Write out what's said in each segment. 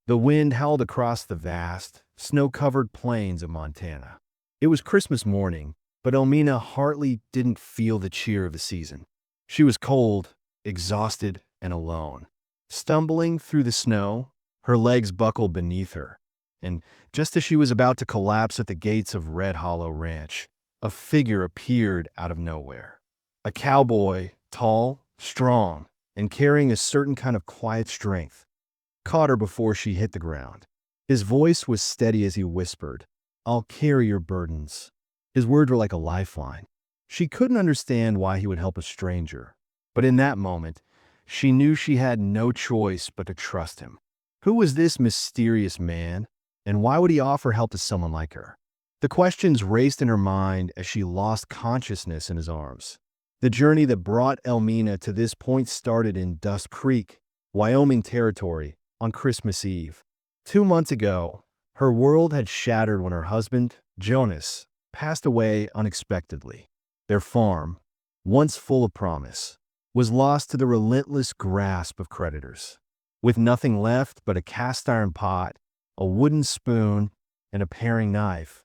The wind howled across the vast, snow-covered plains of Montana. It was Christmas morning, but Elmina hardly didn't feel the cheer of the season. She was cold, exhausted, and alone. Stumbling through the snow, her legs buckled beneath her, and just as she was about to collapse at the gates of Red Hollow Ranch, a figure appeared out of nowhere. A cowboy, tall, strong, and carrying a certain kind of quiet strength, caught her before she hit the ground. His voice was steady as he whispered, "I'll carry your burdens." His words were like a lifeline. She couldn't understand why he would help a stranger, but in that moment, she knew she had no choice but to trust him. Who was this mysterious man, and why would he offer help to someone like her? The questions raced in her mind as she lost consciousness in his arms. The journey that brought Elmina to this point started in Dust Creek, Wyoming territory, on Christmas Eve. 2 months ago, her world had shattered when her husband, Jonas, passed away unexpectedly. Their farm, once full of promise, was lost to the relentless grasp of creditors. With nothing left but a cast-iron pot, a wooden spoon, and a paring knife,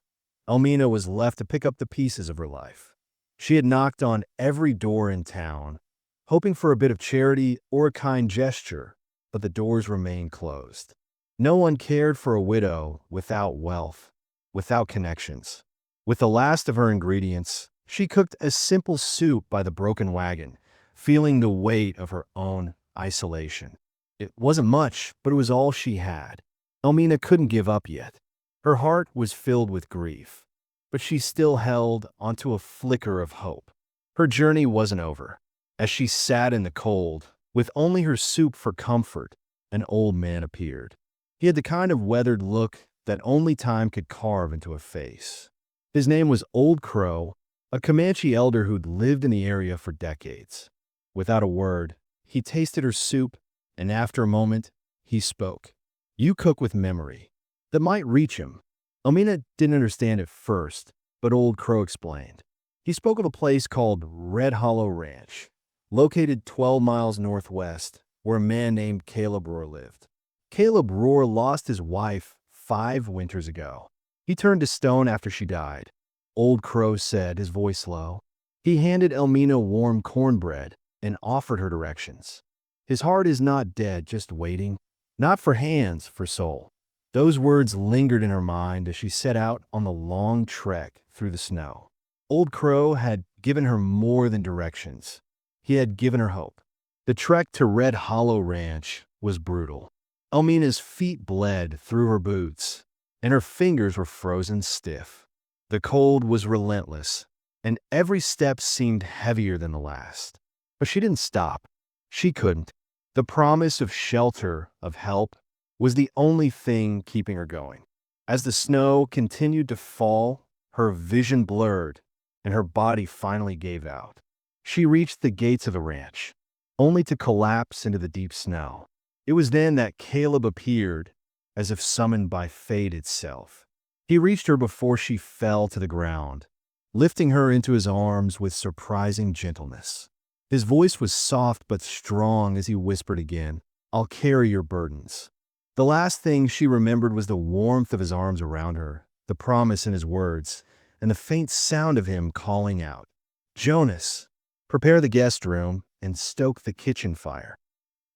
Elmina was left to pick up the pieces of her life. She had knocked on every door in town, hoping for a bit of charity or a kind gesture, but the doors remained closed. No one cared for a widow without wealth, without connections. With the last of her ingredients, she cooked a simple soup by the broken wagon, feeling the weight of her own isolation. It wasn't much, but it was all she had. Elmina couldn't give up yet. Her heart was filled with grief, but she still held onto a flicker of hope. Her journey wasn't over. As she sat in the cold, with only her soup for comfort, an old man appeared. He had the kind of weathered look that only time could carve into a face. His name was Old Crow, a Comanche elder who'd lived in the area for decades. Without a word, he tasted her soup, and after a moment, he spoke. "You cook with memory." That might reach him. Elmina didn't understand at first, but Old Crow explained. He spoke of a place called Red Hollow Ranch, located 12 miles northwest, where a man named Caleb Rohr lived. Caleb Rohr lost his wife 5 winters ago. He turned to stone after she died. Old Crow said, his voice low. He handed Elmina warm cornbread and offered her directions. His heart is not dead, just waiting. Not for hands, for soul. Those words lingered in her mind as she set out on the long trek through the snow. Old Crow had given her more than directions. He had given her hope. The trek to Red Hollow Ranch was brutal. Elmina's feet bled through her boots, and her fingers were frozen stiff. The cold was relentless, and every step seemed heavier than the last. But she didn't stop. She couldn't. The promise of shelter, of help, was the only thing keeping her going. As the snow continued to fall, her vision blurred, and her body finally gave out. She reached the gates of the ranch, only to collapse into the deep snow. It was then that Caleb appeared, as if summoned by fate itself. He reached her before she fell to the ground, lifting her into his arms with surprising gentleness. His voice was soft but strong as he whispered again, "I'll carry your burdens." The last thing she remembered was the warmth of his arms around her, the promise in his words, and the faint sound of him calling out, "Jonas, prepare the guest room and stoke the kitchen fire."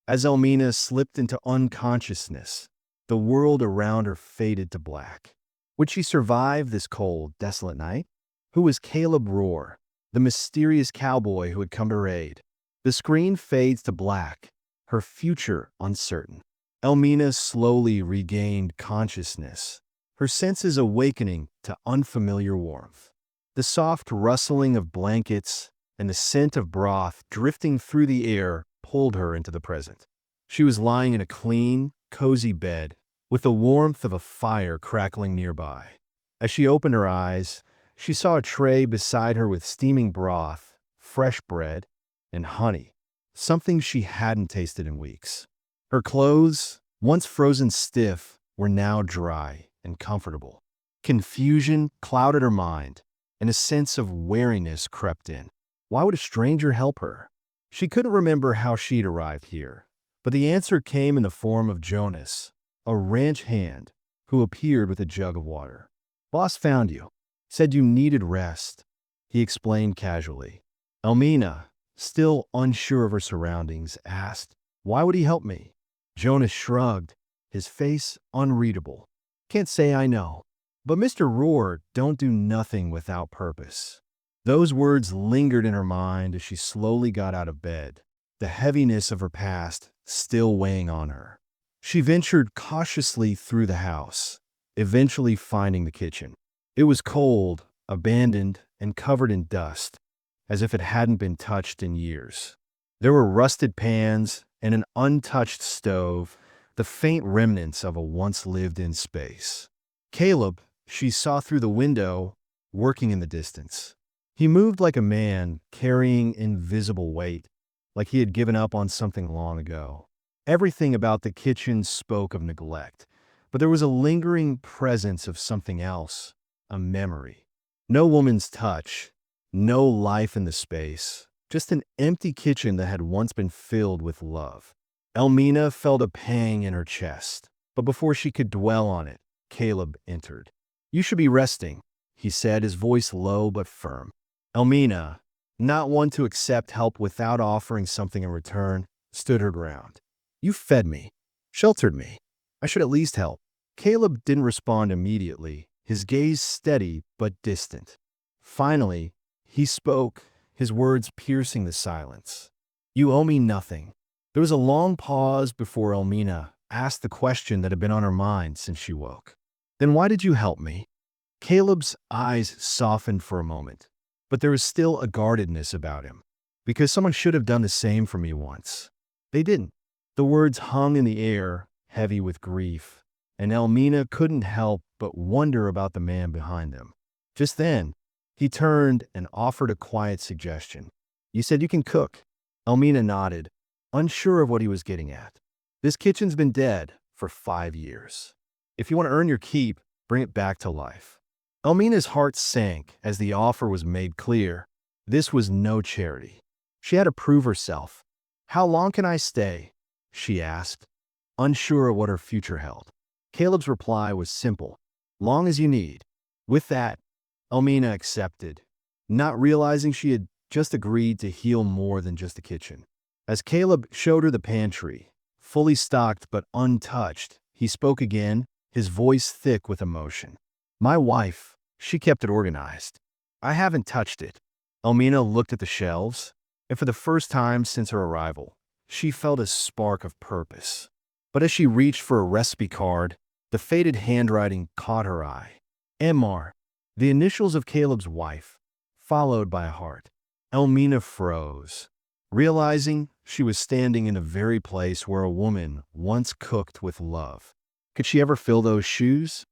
As Elmina slipped into unconsciousness, the world around her faded to black. Would she survive this cold, desolate night? Who was Caleb Rohr, the mysterious cowboy who had come to her aid? The screen fades to black, her future uncertain. Elmina slowly regained consciousness, her senses awakening to unfamiliar warmth. The soft rustling of blankets and the scent of broth drifting through the air pulled her into the present. She was lying in a clean, cozy bed, with the warmth of a fire crackling nearby. As she opened her eyes, she saw a tray beside her with steaming broth, fresh bread, and honey, something she hadn't tasted in weeks. Her clothes, once frozen stiff, were now dry and comfortable. Confusion clouded her mind, and a sense of wariness crept in. Why would a stranger help her? She couldn't remember how she'd arrived here, but the answer came in the form of Jonas, a ranch hand who appeared with a jug of water. "Boss found you. Said you needed rest," he explained casually. Elmina, still unsure of her surroundings, asked, "Why would he help me?" Jonas shrugged, his face unreadable. "Can't say I know. But Mr. Rohr don't do nothing without purpose." Those words lingered in her mind as she slowly got out of bed, the heaviness of her past still weighing on her. She ventured cautiously through the house, eventually finding the kitchen. It was cold, abandoned, and covered in dust, as if it hadn't been touched in years. There were rusted pans and an untouched stove, the faint remnants of a once lived-in space. Caleb, she saw through the window, working in the distance. He moved like a man carrying invisible weight, like he had given up on something long ago. Everything about the kitchen spoke of neglect, but there was a lingering presence of something else, a memory. No woman's touch, no life in the space, just an empty kitchen that had once been filled with love. Elmina felt a pang in her chest, but before she could dwell on it, Caleb entered. "You should be resting," he said, his voice low but firm. Elmina, not one to accept help without offering something in return, stood her ground. "You fed me, sheltered me. I should at least help." Caleb didn't respond immediately, his gaze steady but distant. Finally, he spoke, his words piercing the silence. "You owe me nothing." There was a long pause before Elmina asked the question that had been on her mind since she woke. "Then why did you help me?" Caleb's eyes softened for a moment, but there was still a guardedness about him. "Because someone should have done the same for me once. They didn't." The words hung in the air, heavy with grief, and Elmina couldn't help but wonder about the man behind them. Just then, he turned and offered a quiet suggestion. "You said you can cook." Elmina nodded, unsure of what he was getting at. "This kitchen's been dead for 5 years. If you want to earn your keep, bring it back to life." Elmina's heart sank as the offer was made clear. This was no charity. She had to prove herself. "How long can I stay?" she asked, unsure of what her future held. Caleb's reply was simple: "Long as you need." With that, Elmina accepted, not realizing she had just agreed to heal more than just the kitchen. As Caleb showed her the pantry, fully stocked but untouched, he spoke again, his voice thick with emotion. "My wife, she kept it organized. I haven't touched it." Elmina looked at the shelves, and for the first time since her arrival, she felt a spark of purpose. But as she reached for a recipe card, the faded handwriting caught her eye. MR, the initials of Caleb's wife, followed by a heart. Elmina froze, realizing she was standing in the very place where a woman once cooked with love. Could she ever fill those shoes?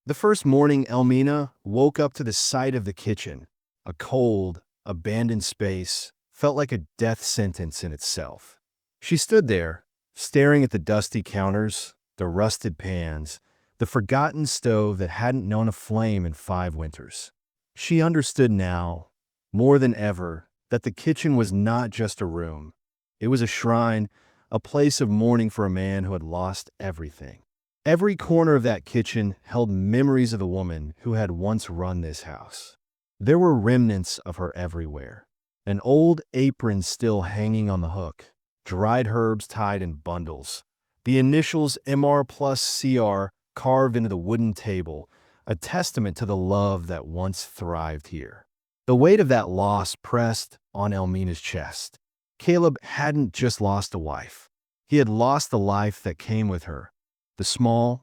The first morning Elmina woke up to the sight of the kitchen, a cold, abandoned space, felt like a death sentence in itself. She stood there, staring at the dusty counters, the rusted pans, the forgotten stove that hadn't known a flame in 5 winters. She understood now, more than ever, that the kitchen was not just a room. It was a shrine, a place of mourning for a man who had lost everything. Every corner of that kitchen held memories of the woman who had once run this house. There were remnants of her everywhere. An old apron still hanging on the hook, dried herbs tied in bundles, the initials MR plus CR carved into the wooden table, a testament to the love that once thrived here. The weight of that loss pressed on Elmina's chest. Caleb hadn't just lost a wife. He had lost the life that came with her, the small,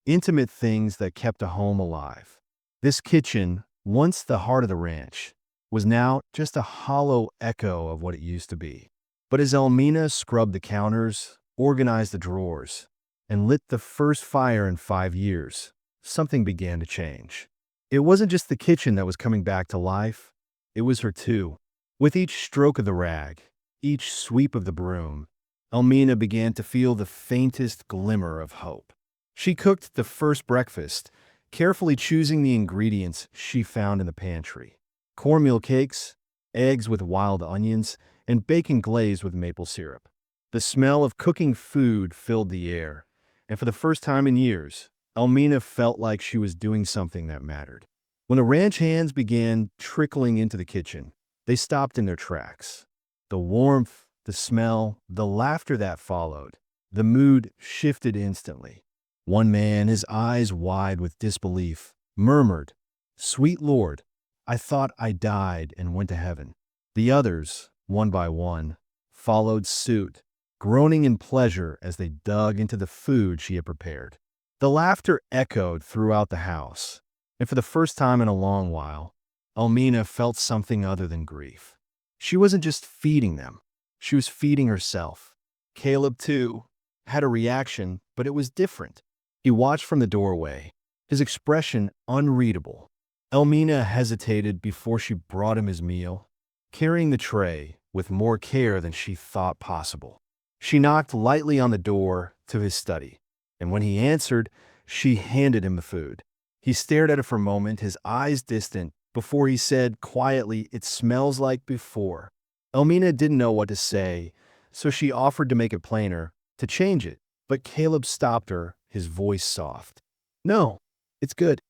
intimate things that kept a home alive. This kitchen, once the heart of the ranch, was now just a hollow echo of what it used to be. But as Elmina scrubbed the counters, organized the drawers, and lit the first fire in 5 years, something began to change. It wasn't just the kitchen that was coming back to life, it was her too. With each stroke of the rag, each sweep of the broom, Elmina began to feel the faintest glimmer of hope. She cooked the first breakfast, carefully choosing the ingredients she found in the pantry. Cornmeal cakes, eggs with wild onions, and bacon glazed with maple syrup. The smell of cooking food filled the air, and for the first time in years, Elmina felt like she was doing something that mattered. When the ranch hands began trickling into the kitchen, they stopped in their tracks. The warmth, the smell, the laughter that followed, the mood shifted instantly. One man, his eyes wide with disbelief, murmured, "Sweet Lord, I thought I died and went to heaven." The others, one by one, followed suit, groaning in pleasure as they dug into the food she had prepared. The laughter echoed throughout the house, and for the first time in a long while, Elmina felt something other than grief. She wasn't just feeding them, she was feeding herself. Caleb, too, had a reaction, but it was different. He watched from the doorway, his expression unreadable. Elmina hesitated before she brought him his meal, carrying the tray with more care than she thought possible. She knocked lightly on the door to his study, and when he answered, she handed him the food. He stared at it for a moment, his eyes distant, before he said quietly, "It smells like before." Elmina didn't know what to say, so she offered to make it plainer, to change it, but Caleb stopped her, his voice soft. "No, it's good.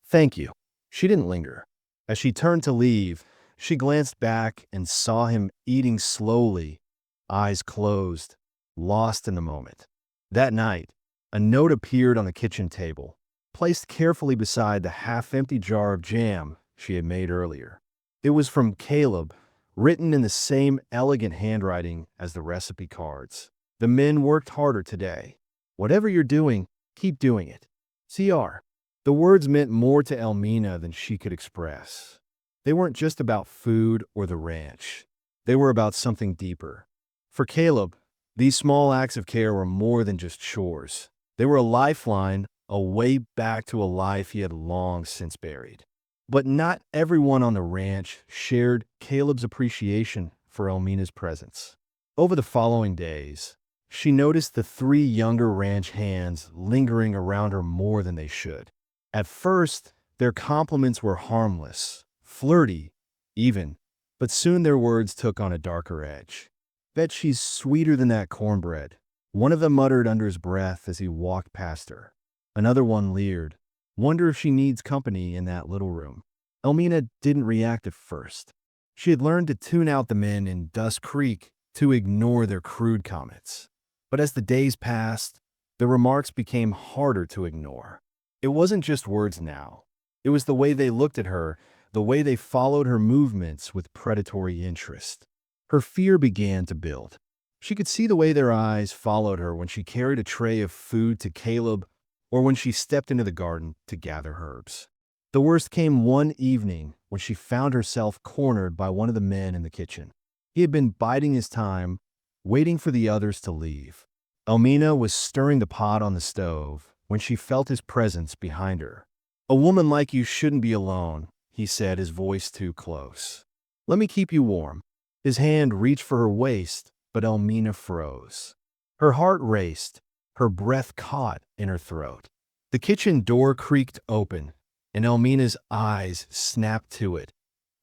Thank you." She didn't linger. As she turned to leave, she glanced back and saw him eating slowly, eyes closed, lost in the moment. That night, a note appeared on the kitchen table, placed carefully beside the half-empty jar of jam she had made earlier. It was from Caleb, written in the same elegant handwriting as the recipe cards. "The men worked harder today. Whatever you're doing, keep doing it. CR." The words meant more to Elmina than she could express. They weren't just about food or the ranch. They were about something deeper. For Caleb, these small acts of care were more than just chores. They were a lifeline, a way back to a life he had long since buried. But not everyone on the ranch shared Caleb's appreciation for Elmina's presence. Over the following days, she noticed the three younger ranch hands lingering around her more than they should. At first, their compliments were harmless, flirty, even, but soon their words took on a darker edge. "Bet she's sweeter than that cornbread," one of them muttered under his breath as he walked past her. Another one leered, "Wonder if she needs company in that little room." Elmina didn't react at first. She had learned to tune out the men in Dust Creek, to ignore their crude comments. But as the days passed, the remarks became harder to ignore. It wasn't just words now. It was the way they looked at her, the way they followed her movements with predatory interest. Her fear began to build. She could see the way their eyes followed her when she carried a tray of food to Caleb or when she stepped into the garden to gather herbs. The worst came one evening when she found herself cornered by one of the men in the kitchen. He had been biding his time, waiting for the others to leave. Elmina was stirring the pot on the stove when she felt his presence behind her. "A woman like you shouldn't be alone," he said, his voice too close. "Let me keep you warm." His hand reached for her waist, but Elmina froze. Her heart raced, her breath caught in her throat. The kitchen door creaked open, and Elmina's eyes snapped to it,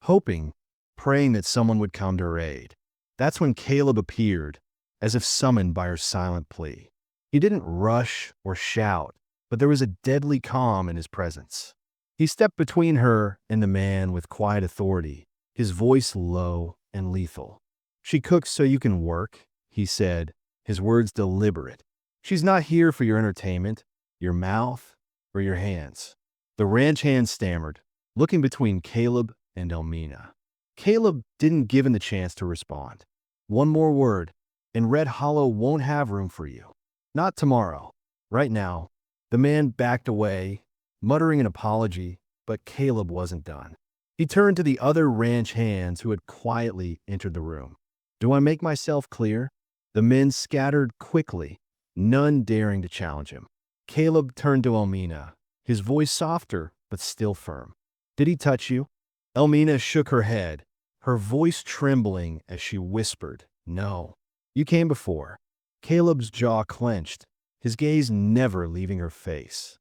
hoping, praying that someone would come to her aid. That's when Caleb appeared, as if summoned by her silent plea. He didn't rush or shout, but there was a deadly calm in his presence. He stepped between her and the man with quiet authority, his voice low and lethal. "She cooks so you can work," he said, his words deliberate. "She's not here for your entertainment, your mouth, or your hands." The ranch hand stammered, looking between Caleb and Elmina. Caleb didn't give him the chance to respond. "One more word, and Red Hollow won't have room for you. Not tomorrow. Right now." The man backed away, muttering an apology, but Caleb wasn't done. He turned to the other ranch hands who had quietly entered the room. "Do I make myself clear?" The men scattered quickly, none daring to challenge him. Caleb turned to Elmina, his voice softer but still firm. "Did he touch you?" Elmina shook her head, her voice trembling as she whispered, "No. You came before." Caleb's jaw clenched, his gaze never leaving her face.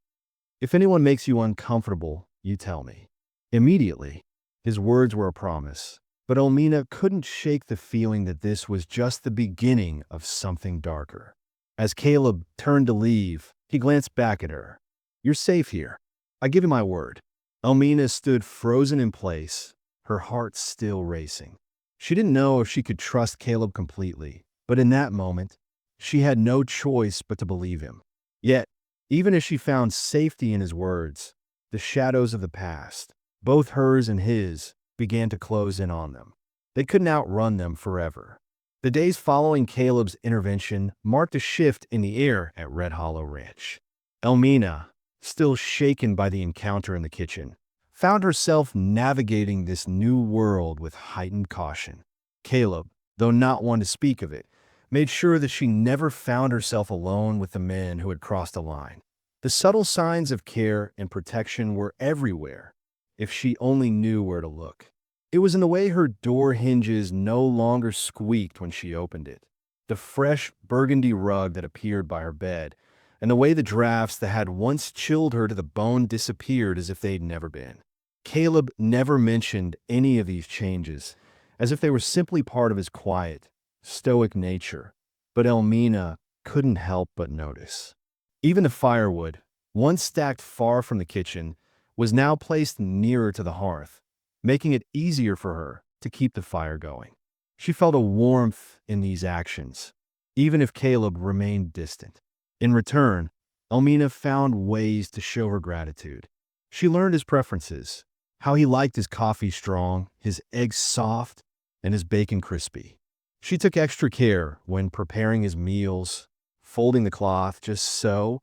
"If anyone makes you uncomfortable, you tell me." Immediately, his words were a promise, but Elmina couldn't shake the feeling that this was just the beginning of something darker. As Caleb turned to leave, he glanced back at her. "You're safe here. I give you my word." Elmina stood frozen in place, her heart still racing. She didn't know if she could trust Caleb completely, but in that moment, she had no choice but to believe him. Yet, even as she found safety in his words, the shadows of the past, both hers and his, began to close in on them. They couldn't outrun them forever. The days following Caleb's intervention marked a shift in the air at Red Hollow Ranch. Elmina, still shaken by the encounter in the kitchen, found herself navigating this new world with heightened caution. Caleb, though not one to speak of it, made sure that she never found herself alone with the men who had crossed a line. The subtle signs of care and protection were everywhere, if she only knew where to look. It was in the way her door hinges no longer squeaked when she opened it, the fresh burgundy rug that appeared by her bed, and the way the drafts that had once chilled her to the bone disappeared as if they'd never been. Caleb never mentioned any of these changes, as if they were simply part of his quiet, stoic nature, but Elmina couldn't help but notice. Even the firewood, once stacked far from the kitchen, was now placed nearer to the hearth, making it easier for her to keep the fire going. She felt a warmth in these actions, even if Caleb remained distant. In return, Elmina found ways to show her gratitude. She learned his preferences, how he liked his coffee strong, his eggs soft, and his bacon crispy. She took extra care when preparing his meals, folding the cloth just so,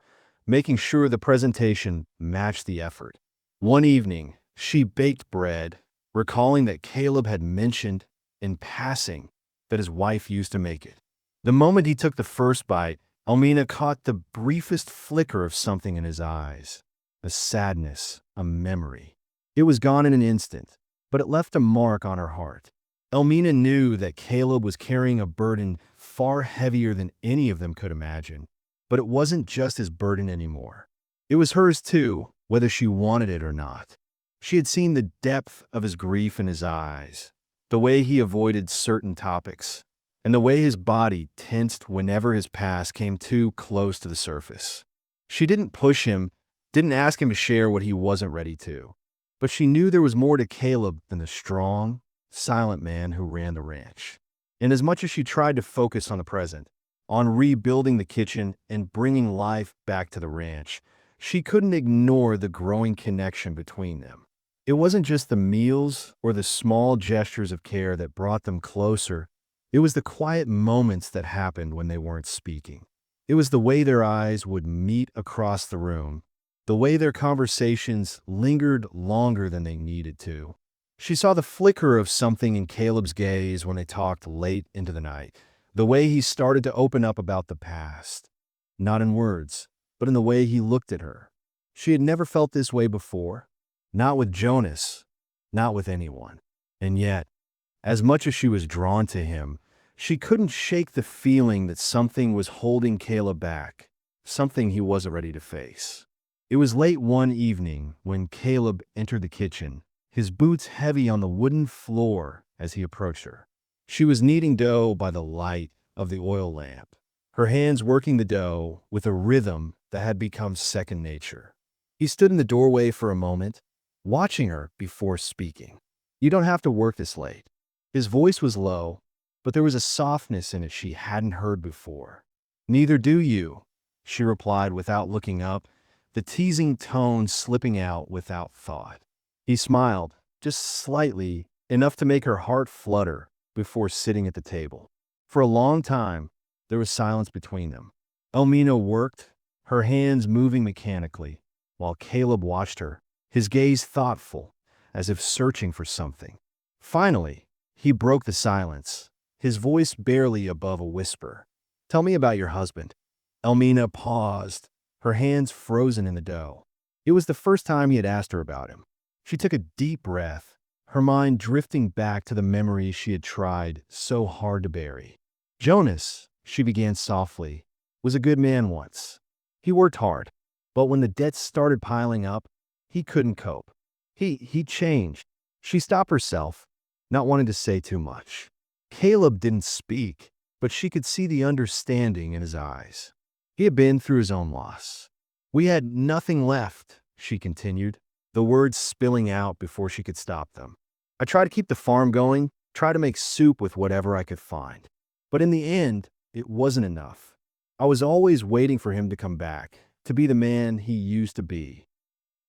making sure the presentation matched the effort. One evening, she baked bread, recalling that Caleb had mentioned, in passing, that his wife used to make it. The moment he took the first bite, Elmina caught the briefest flicker of something in his eyes. A sadness, a memory. It was gone in an instant, but it left a mark on her heart. Elmina knew that Caleb was carrying a burden far heavier than any of them could imagine. But it wasn't just his burden anymore. It was hers too, whether she wanted it or not. She had seen the depth of his grief in his eyes, the way he avoided certain topics, and the way his body tensed whenever his past came too close to the surface. She didn't push him, didn't ask him to share what he wasn't ready to. But she knew there was more to Caleb than the strong, silent man who ran the ranch. And as much as she tried to focus on the present, on rebuilding the kitchen and bringing life back to the ranch, she couldn't ignore the growing connection between them. It wasn't just the meals or the small gestures of care that brought them closer. It was the quiet moments that happened when they weren't speaking. It was the way their eyes would meet across the room, the way their conversations lingered longer than they needed to. She saw the flicker of something in Caleb's gaze when they talked late into the night, the way he started to open up about the past. Not in words, but in the way he looked at her. She had never felt this way before. Not with Jonas, not with anyone. And yet, as much as she was drawn to him, she couldn't shake the feeling that something was holding Caleb back, something he wasn't ready to face. It was late one evening when Caleb entered the kitchen, his boots heavy on the wooden floor as he approached her. She was kneading dough by the light of the oil lamp, her hands working the dough with a rhythm that had become second nature. He stood in the doorway for a moment, watching her before speaking. "You don't have to work this late." His voice was low, but there was a softness in it she hadn't heard before. "Neither do you," she replied without looking up, the teasing tone slipping out without thought. He smiled, just slightly, enough to make her heart flutter before sitting at the table. For a long time, there was silence between them. Elmina worked, her hands moving mechanically, while Caleb watched her, his gaze thoughtful, as if searching for something. Finally, he broke the silence, his voice barely above a whisper. "Tell me about your husband." Elmina paused, her hands frozen in the dough. It was the first time he had asked her about him. She took a deep breath, her mind drifting back to the memories she had tried so hard to bury. "Jonas," she began softly, "was a good man once. He worked hard, but when the debts started piling up, he couldn't cope. He changed." She stopped herself, not wanting to say too much. Caleb didn't speak, but she could see the understanding in his eyes. He had been through his own loss. We had nothing left, she continued, the words spilling out before she could stop them. I tried to keep the farm going, tried to make soup with whatever I could find. But in the end, it wasn't enough. I was always waiting for him to come back, to be the man he used to be.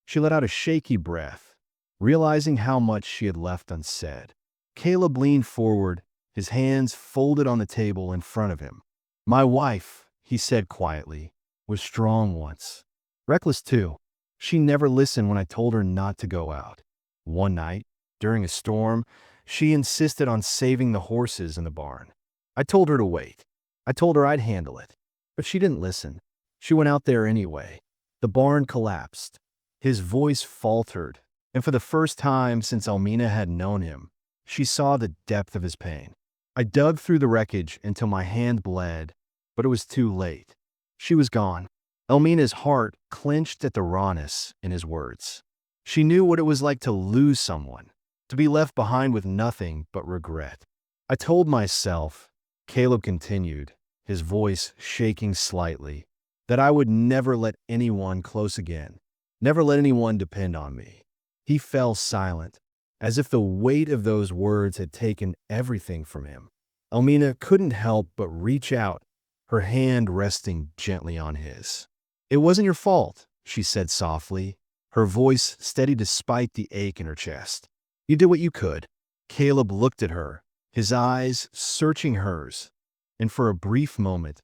She let out a shaky breath, realizing how much she had left unsaid. Caleb leaned forward, his hands folded on the table in front of him. My wife, he said quietly, was strong once. Reckless too. She never listened when I told her not to go out. One night, during a storm, she insisted on saving the horses in the barn. I told her to wait. I told her I'd handle it. But she didn't listen. She went out there anyway. The barn collapsed. His voice faltered, and for the first time since Almina had known him, she saw the depth of his pain. I dug through the wreckage until my hand bled, but it was too late. She was gone. Almina's heart clenched at the rawness in his words. She knew what it was like to lose someone, to be left behind with nothing but regret. I told myself, Caleb continued, his voice shaking slightly, that I would never let anyone close again, never let anyone depend on me. He fell silent, as if the weight of those words had taken everything from him. Almina couldn't help but reach out, her hand resting gently on his. It wasn't your fault, she said softly, her voice steady despite the ache in her chest. You did what you could. Caleb looked at her, his eyes searching hers, and for a brief moment,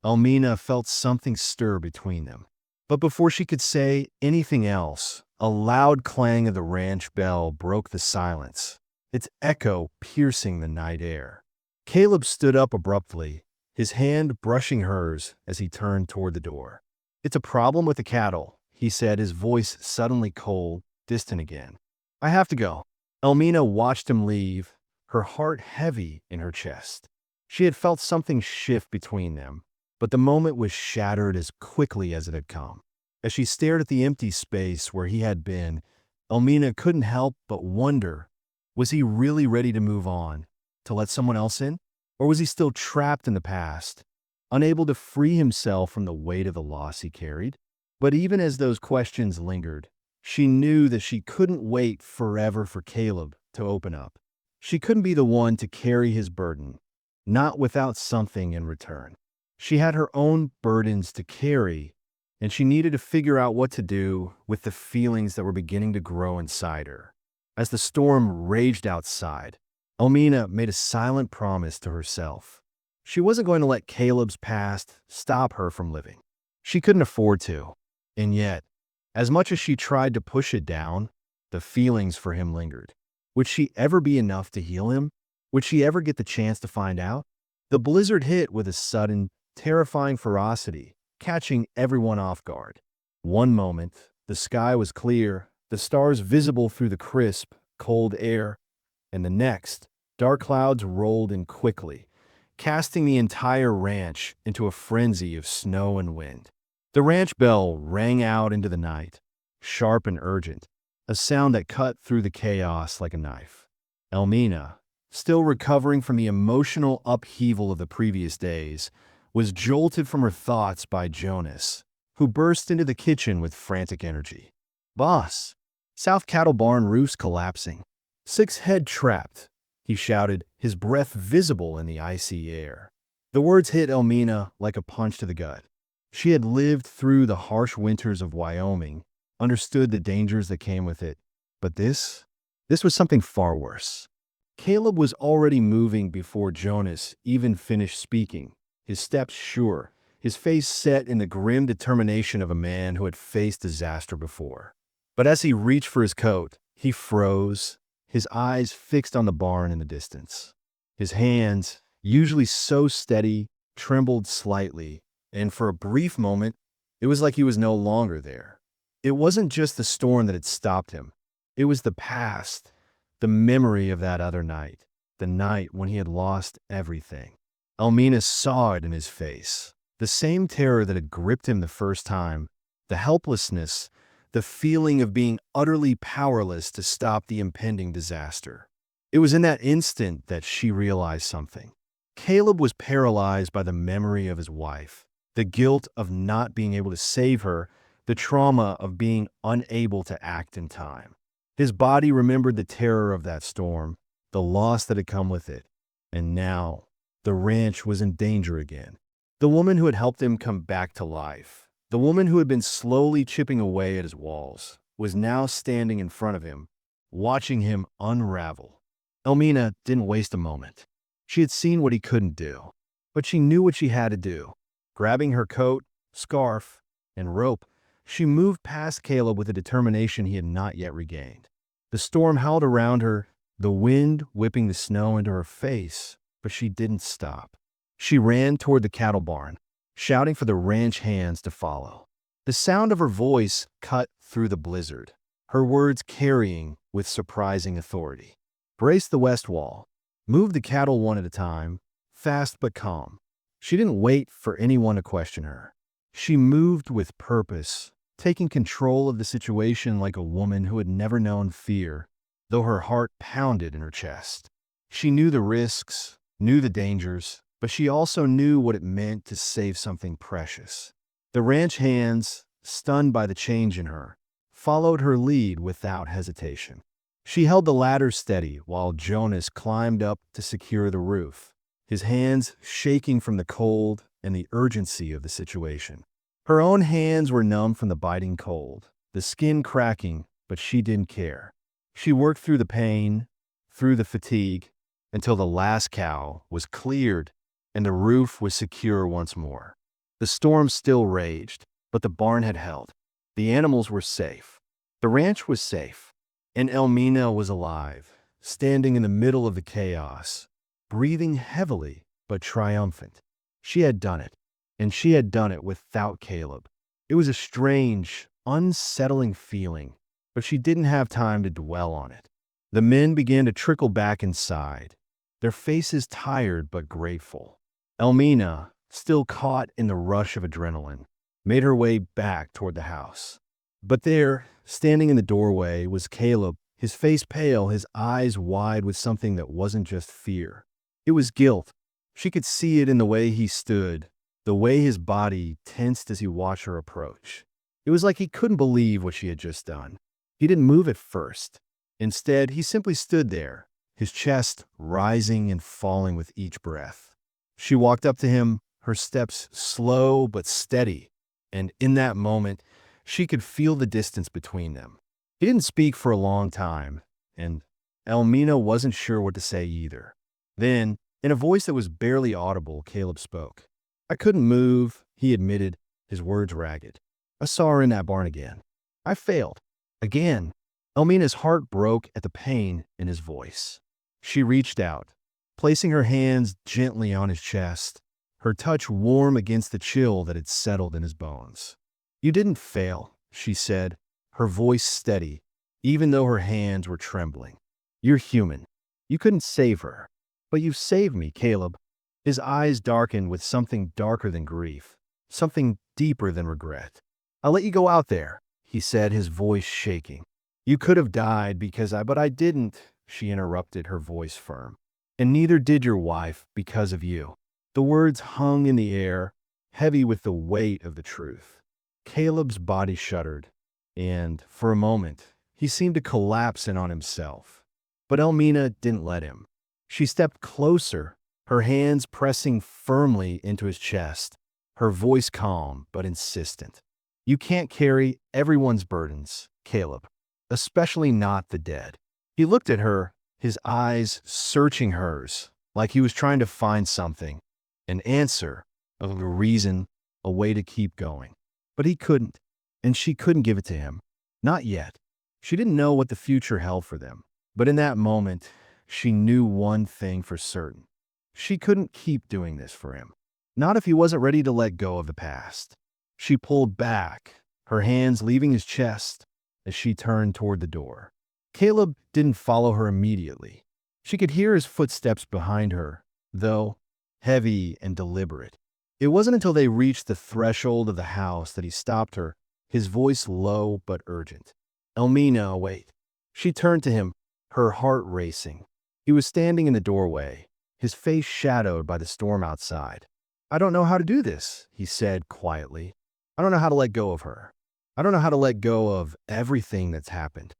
Almina felt something stir between them. But before she could say anything else, a loud clang of the ranch bell broke the silence, its echo piercing the night air. Caleb stood up abruptly, his hand brushing hers as he turned toward the door. It's a problem with the cattle, he said, his voice suddenly cold, distant again. I have to go. Almina watched him leave, her heart heavy in her chest. She had felt something shift between them, but the moment was shattered as quickly as it had come. As she stared at the empty space where he had been, Almina couldn't help but wonder, was he really ready to move on, to let someone else in? Or was he still trapped in the past, unable to free himself from the weight of the loss he carried? But even as those questions lingered, she knew that she couldn't wait forever for Caleb to open up. She couldn't be the one to carry his burden, not without something in return. She had her own burdens to carry, and she needed to figure out what to do with the feelings that were beginning to grow inside her. As the storm raged outside, Almina made a silent promise to herself. She wasn't going to let Caleb's past stop her from living. She couldn't afford to. And yet, as much as she tried to push it down, the feelings for him lingered. Would she ever be enough to heal him? Would she ever get the chance to find out? The blizzard hit with a sudden, terrifying ferocity, catching everyone off guard. One moment, the sky was clear, the stars visible through the crisp, cold air, and the next, dark clouds rolled in quickly, casting the entire ranch into a frenzy of snow and wind. The ranch bell rang out into the night, sharp and urgent, a sound that cut through the chaos like a knife. Almina, still recovering from the emotional upheaval of the previous days, was jolted from her thoughts by Jonas, who burst into the kitchen with frantic energy. Boss, South Cattle Barn roof's collapsing. 6 head trapped, he shouted, his breath visible in the icy air. The words hit Almina like a punch to the gut. She had lived through the harsh winters of Wyoming, understood the dangers that came with it. But this was something far worse. Caleb was already moving before Jonas even finished speaking, his steps sure, his face set in the grim determination of a man who had faced disaster before. But as he reached for his coat, he froze, his eyes fixed on the barn in the distance. His hands, usually so steady, trembled slightly, and for a brief moment, it was like he was no longer there. It wasn't just the storm that had stopped him. It was the past, the memory of that other night, the night when he had lost everything. Almina saw it in his face, the same terror that had gripped him the first time, the helplessness, the feeling of being utterly powerless to stop the impending disaster. It was in that instant that she realized something. Caleb was paralyzed by the memory of his wife, The guilt of not being able to save her, the trauma of being unable to act in time. His body remembered the terror of that storm, the loss that had come with it. And now, the ranch was in danger again. The woman who had helped him come back to life, the woman who had been slowly chipping away at his walls, was now standing in front of him, watching him unravel. Elmina didn't waste a moment. She had seen what he couldn't do, but she knew what she had to do. Grabbing her coat, scarf, and rope, she moved past Caleb with a determination he had not yet regained. The storm howled around her, the wind whipping the snow into her face, but she didn't stop. She ran toward the cattle barn, shouting for the ranch hands to follow. The sound of her voice cut through the blizzard, her words carrying with surprising authority. Brace the west wall. Move the cattle one at a time, fast but calm. She didn't wait for anyone to question her. She moved with purpose, taking control of the situation like a woman who had never known fear, though her heart pounded in her chest. She knew the risks, knew the dangers, but she also knew what it meant to save something precious. The ranch hands, stunned by the change in her, followed her lead without hesitation. She held the ladder steady while Jonas climbed up to secure the roof, his hands shaking from the cold and the urgency of the situation. Her own hands were numb from the biting cold, the skin cracking, but she didn't care. She worked through the pain, through the fatigue, until the last cow was cleared and the roof was secure once more. The storm still raged, but the barn had held. The animals were safe. The ranch was safe. And Elmina was alive, standing in the middle of the chaos, breathing heavily but triumphant. She had done it, and she had done it without Caleb. It was a strange, unsettling feeling, but she didn't have time to dwell on it. The men began to trickle back inside, their faces tired but grateful. Elmina, still caught in the rush of adrenaline, made her way back toward the house. But there, standing in the doorway, was Caleb, his face pale, his eyes wide with something that wasn't just fear. It was guilt. She could see it in the way he stood, the way his body tensed as he watched her approach. It was like he couldn't believe what she had just done. He didn't move at first. Instead, he simply stood there, his chest rising and falling with each breath. She walked up to him, her steps slow but steady, and in that moment, she could feel the distance between them. He didn't speak for a long time, and Elmina wasn't sure what to say either. Then, in a voice that was barely audible, Caleb spoke. "I couldn't move," he admitted, his words ragged. "I saw her in that barn again. I failed. Again." Elmina's heart broke at the pain in his voice. She reached out, placing her hands gently on his chest, her touch warm against the chill that had settled in his bones. "You didn't fail," she said, her voice steady, even though her hands were trembling. "You're human. You couldn't save her. But you saved me, Caleb." His eyes darkened with something darker than grief, something deeper than regret. "I let you go out there," he said, his voice shaking. "You could have died but I didn't," she interrupted, her voice firm. "And neither did your wife because of you." The words hung in the air, heavy with the weight of the truth. Caleb's body shuddered, and, for a moment, he seemed to collapse in on himself. But Elmina didn't let him. She stepped closer, her hands pressing firmly into his chest, her voice calm but insistent. "You can't carry everyone's burdens, Caleb, especially not the dead." He looked at her, his eyes searching hers, like he was trying to find something, an answer, a reason, a way to keep going. But he couldn't, and she couldn't give it to him. Not yet. She didn't know what the future held for them, but in that moment, she knew one thing for certain. She couldn't keep doing this for him. Not if he wasn't ready to let go of the past. She pulled back, her hands leaving his chest as she turned toward the door. Caleb didn't follow her immediately. She could hear his footsteps behind her, though heavy and deliberate. It wasn't until they reached the threshold of the house that he stopped her, his voice low but urgent. "Elmina, wait." She turned to him, her heart racing. He was standing in the doorway, his face shadowed by the storm outside. I don't know how to do this, he said quietly. I don't know how to let go of her. I don't know how to let go of everything that's happened.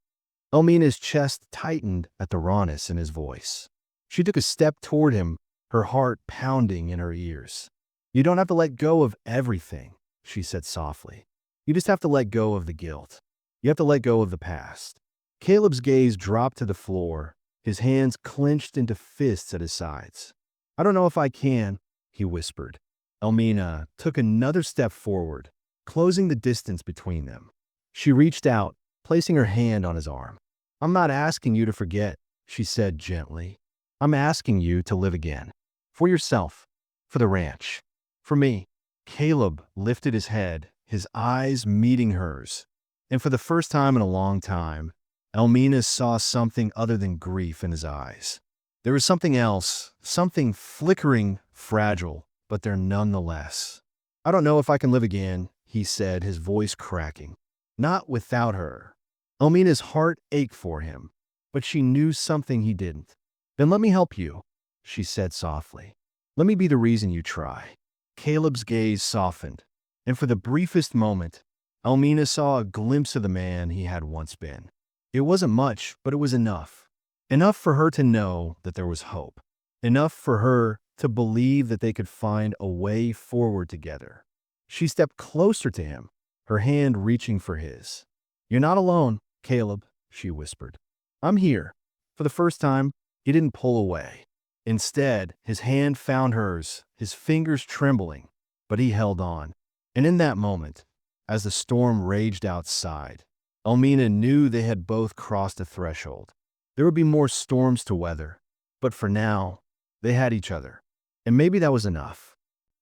Elmina's chest tightened at the rawness in his voice. She took a step toward him, her heart pounding in her ears. You don't have to let go of everything, she said softly. You just have to let go of the guilt. You have to let go of the past. Caleb's gaze dropped to the floor, his hands clenched into fists at his sides. I don't know if I can, he whispered. Elmina took another step forward, closing the distance between them. She reached out, placing her hand on his arm. I'm not asking you to forget, she said gently. I'm asking you to live again. For yourself. For the ranch. For me. Caleb lifted his head, his eyes meeting hers. And for the first time in a long time, Elmina saw something other than grief in his eyes. There was something else, something flickering, fragile, but there nonetheless. I don't know if I can live again, he said, his voice cracking. Not without her. Elmina's heart ached for him, but she knew something he didn't. Then let me help you, she said softly. Let me be the reason you try. Caleb's gaze softened, and for the briefest moment, Elmina saw a glimpse of the man he had once been. It wasn't much, but it was enough. Enough for her to know that there was hope. Enough for her to believe that they could find a way forward together. She stepped closer to him, her hand reaching for his. You're not alone, Caleb, she whispered. I'm here. For the first time, he didn't pull away. Instead, his hand found hers, his fingers trembling, but he held on. And in that moment, as the storm raged outside, Elmina knew they had both crossed a threshold. There would be more storms to weather, but for now, they had each other. And maybe that was enough.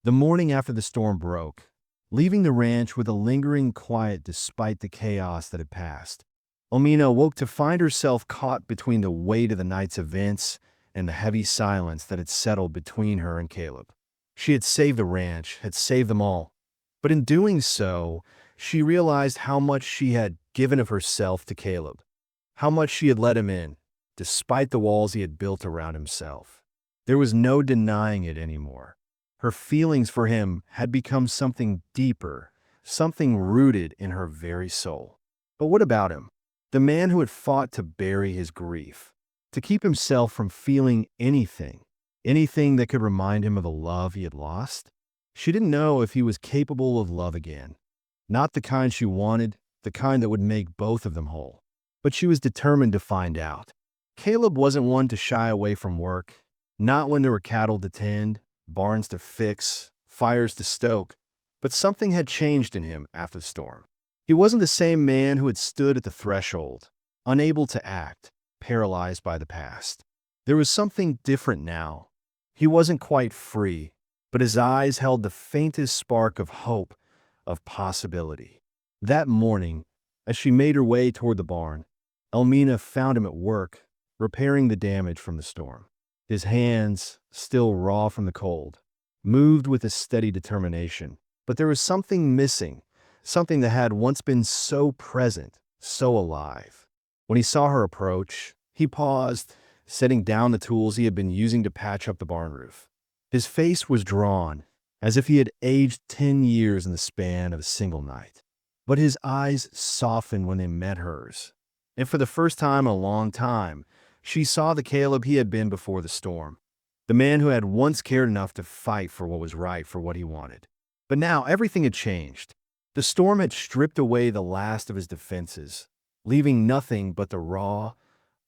The morning after the storm broke, leaving the ranch with a lingering quiet despite the chaos that had passed, Elmina awoke to find herself caught between the weight of the night's events and the heavy silence that had settled between her and Caleb. She had saved the ranch, had saved them all. But in doing so, she realized how much she had given of herself to Caleb, how much she had let him in, despite the walls he had built around himself. There was no denying it anymore. Her feelings for him had become something deeper, something rooted in her very soul. But what about him? The man who had fought to bury his grief, to keep himself from feeling anything that could remind him of the love he had lost? She didn't know if he was capable of love again. Not the kind she wanted, the kind that would make both of them whole. But she was determined to find out. Caleb wasn't one to shy away from work, not when there were cattle to tend, barns to fix, fires to stoke. But something had changed in him after the storm. He wasn't the same man who had stood at the threshold, unable to act, paralyzed by the past. There was something different now. He wasn't quite free, but his eyes held the faintest spark of hope, of possibility. That morning, as she made her way toward the barn, Elmina found him at work, repairing the damage from the storm. His hands, still raw from the cold, moved with a steady determination. But there was something missing, something that had once been so present, so alive. When he saw her approach, he paused, setting down the tools he had been using to patch up the barn roof. His face was drawn, as if he had aged 10 years in the span of a single night. But his eyes softened when they met hers. And for the first time in a long time, she saw the Caleb he had been before the storm. The man who had once cared enough to fight for what was right, for what he wanted. But now everything had changed. The storm had stripped away the last of his defenses, leaving nothing but the raw,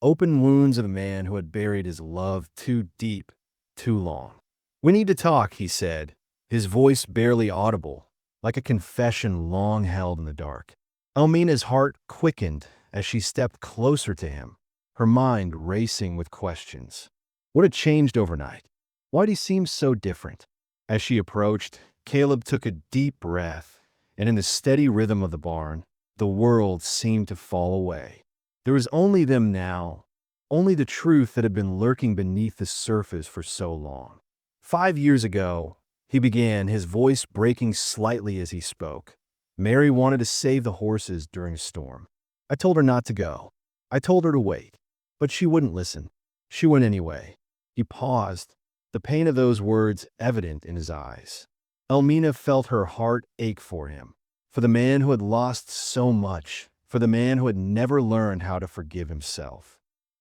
open wounds of a man who had buried his love too deep, too long. We need to talk, he said, his voice barely audible, like a confession long held in the dark. Elmina's heart quickened as she stepped closer to him, her mind racing with questions. What had changed overnight? Why did he seem so different? As she approached, Caleb took a deep breath, and in the steady rhythm of the barn, the world seemed to fall away. There was only them now, only the truth that had been lurking beneath the surface for so long. 5 years ago, he began, his voice breaking slightly as he spoke. Mary wanted to save the horses during a storm. I told her not to go. I told her to wait. But she wouldn't listen. She went anyway. He paused, the pain of those words evident in his eyes. Elmina felt her heart ache for him, for the man who had lost so much, for the man who had never learned how to forgive himself.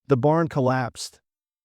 The barn collapsed.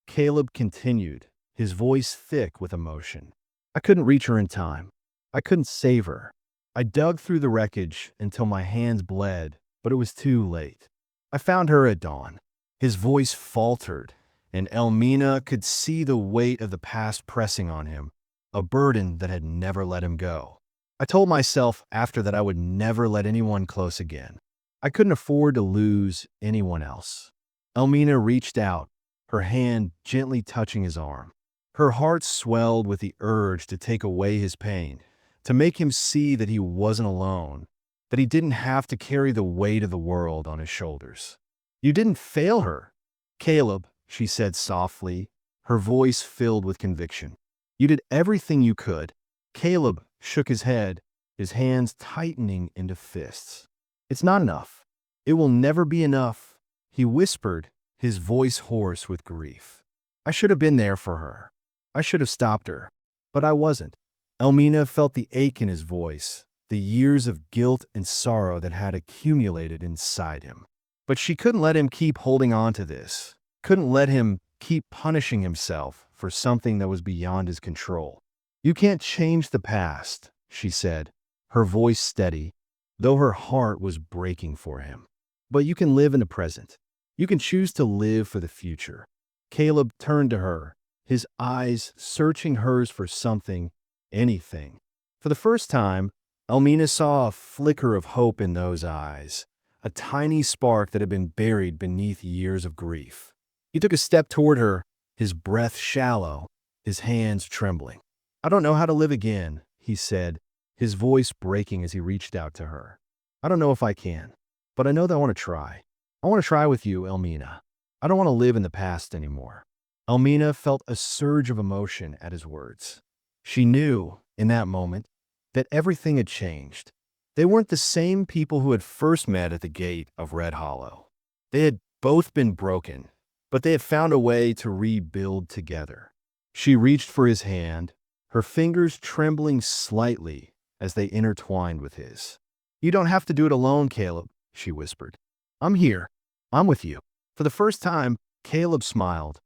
Caleb continued, his voice thick with emotion. I couldn't reach her in time. I couldn't save her. I dug through the wreckage until my hands bled, but it was too late. I found her at dawn. His voice faltered, and Elmina could see the weight of the past pressing on him, a burden that had never let him go. I told myself after that I would never let anyone close again. I couldn't afford to lose anyone else. Elmina reached out, her hand gently touching his arm. Her heart swelled with the urge to take away his pain, to make him see that he wasn't alone, that he didn't have to carry the weight of the world on his shoulders. You didn't fail her, Caleb, she said softly, her voice filled with conviction. You did everything you could. Caleb shook his head, his hands tightening into fists. It's not enough. It will never be enough, he whispered, his voice hoarse with grief. I should have been there for her. I should have stopped her. But I wasn't. Elmina felt the ache in his voice, the years of guilt and sorrow that had accumulated inside him. But she couldn't let him keep holding on to this, couldn't let him keep punishing himself for something that was beyond his control. You can't change the past, she said, her voice steady, though her heart was breaking for him. But you can live in the present. You can choose to live for the future. Caleb turned to her, his eyes searching hers for something, anything. For the first time, Elmina saw a flicker of hope in those eyes, a tiny spark that had been buried beneath years of grief. He took a step toward her, his breath shallow, his hands trembling. I don't know how to live again, he said, his voice breaking as he reached out to her. I don't know if I can, but I know that I want to try. I want to try with you, Elmina. I don't want to live in the past anymore. Elmina felt a surge of emotion at his words. She knew, in that moment, that everything had changed. They weren't the same people who had first met at the gate of Red Hollow. They had both been broken, but they had found a way to rebuild together. She reached for his hand, her fingers trembling slightly as they intertwined with his. You don't have to do it alone, Caleb, she whispered. I'm here. I'm with you. For the first time, Caleb smiled.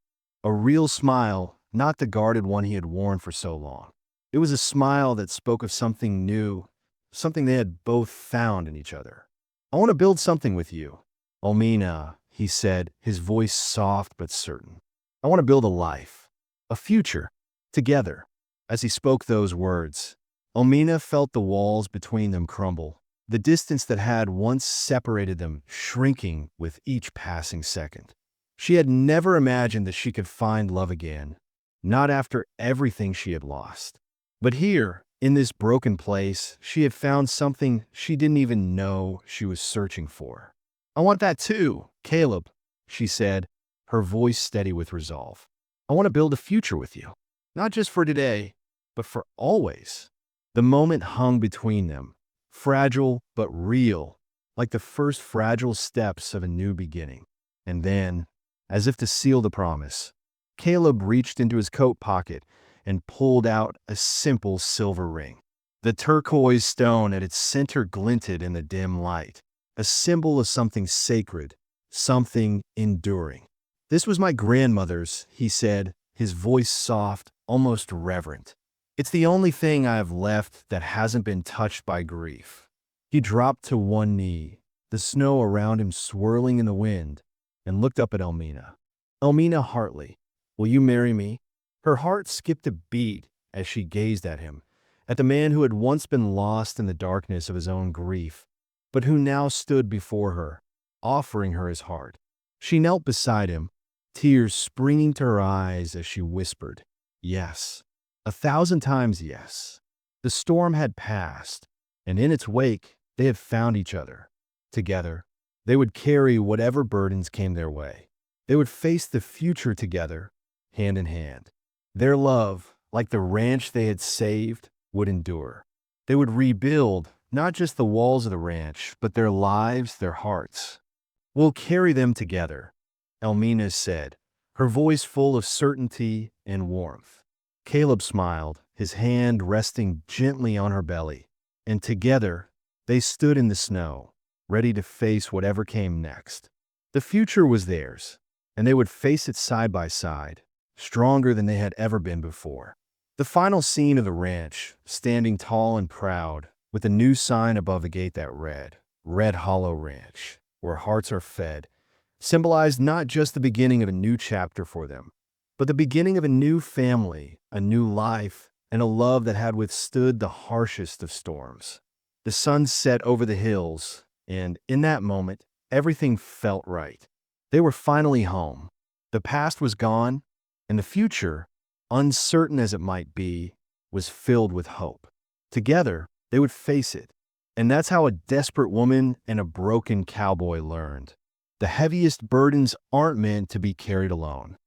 A real smile, not the guarded one he had worn for so long. It was a smile that spoke of something new, something they had both found in each other. I want to build something with you, Elmina, he said, his voice soft but certain. I want to build a life, a future, together. As he spoke those words, Elmina felt the walls between them crumble, the distance that had once separated them shrinking with each passing second. She had never imagined that she could find love again, not after everything she had lost. But here, in this broken place, she had found something she didn't even know she was searching for. I want that too, Caleb, she said, her voice steady with resolve. I want to build a future with you, not just for today, but for always. The moment hung between them, fragile but real, like the first fragile steps of a new beginning. And then, as if to seal the promise, Caleb reached into his coat pocket and pulled out a simple silver ring. The turquoise stone at its center glinted in the dim light, a symbol of something sacred, something enduring. This was my grandmother's, he said, his voice soft, almost reverent. It's the only thing I have left that hasn't been touched by grief. He dropped to one knee, the snow around him swirling in the wind, and looked up at Elmina. Elmina Hartley, will you marry me? Her heart skipped a beat as she gazed at him, at the man who had once been lost in the darkness of his own grief, but who now stood before her, offering her his heart. She knelt beside him, tears springing to her eyes as she whispered, yes, 1,000 times yes. The storm had passed, and in its wake, they had found each other. Together, they would carry whatever burdens came their way. They would face the future together, hand in hand. Their love, like the ranch they had saved, would endure. They would rebuild not just the walls of the ranch, but their lives, their hearts. We'll carry them together, Elmina said, her voice full of certainty and warmth. Caleb smiled, his hand resting gently on her belly, and together they stood in the snow, ready to face whatever came next. The future was theirs, and they would face it side by side, stronger than they had ever been before. The final scene of the ranch, standing tall and proud, with a new sign above the gate that read, Red Hollow Ranch, where hearts are fed, symbolized not just the beginning of a new chapter for them, but the beginning of a new family, a new life, and a love that had withstood the harshest of storms. The sun set over the hills, and in that moment, everything felt right. They were finally home. The past was gone, and the future, uncertain as it might be, was filled with hope. Together, they would face it. And that's how a desperate woman and a broken cowboy learned. The heaviest burdens aren't meant to be carried alone.